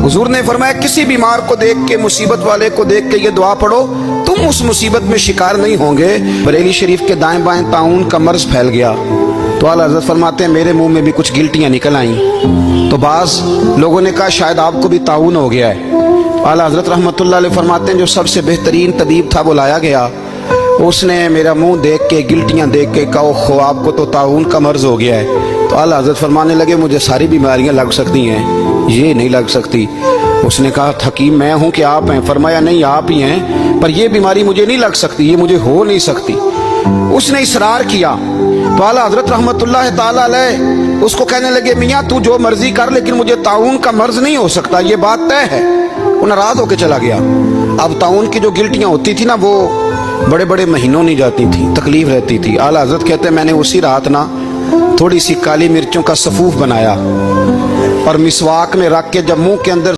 हुजूर ने फरमाया किसी बीमार को देख के, मुसीबत वाले को देख के ये दुआ पढ़ो, तुम उस मुसीबत में शिकार नहीं होंगे। बरेली शरीफ के दाएं बाएं ताउन का मर्ज फैल गया तो आला हज़रत फरमाते हैं मेरे मुंह में भी कुछ गिल्टियां निकल आईं। तो बाज़ लोगों ने कहा शायद आपको भी ताउन हो गया है। आला हज़रत रहमतुल्लाह अलैह फरमाते हैं जो सबसे बेहतरीन तबीब था वो लाया गया, उसने मेरा मुंह देख के, गिल्टियां देख के कहा खो आपको तो ताउन का मर्ज हो गया है। तो आला हज़रत फरमाने लगे मुझे सारी बीमारियां लग सकती हैं, ये नहीं लग सकती। उसने कहा हकीम मैं हूं कि आप हैं? फरमाया नहीं आप ही हैं, पर ये बीमारी मुझे नहीं लग सकती, ये मुझे हो नहीं सकती। उसने इसरार किया तो आला हज़रत रहमतुल्लाह ताला अलैह उसको कहने लगे मियाँ तू जो मर्जी कर लेकिन मुझे ताउन का मर्ज नहीं हो सकता, ये बात तय है। वो नाराज होकर चला गया। अब ताउन की जो गिल्टियां होती थी ना वो बड़े बड़े महीनों नहीं जाती थी, तकलीफ रहती थी। आला हज़रत कहते हैं मैंने उसी रात ना थोड़ी सी काली मिर्चों का सफूफ बनाया और मिसवाक में रख के जब मुंह के अंदर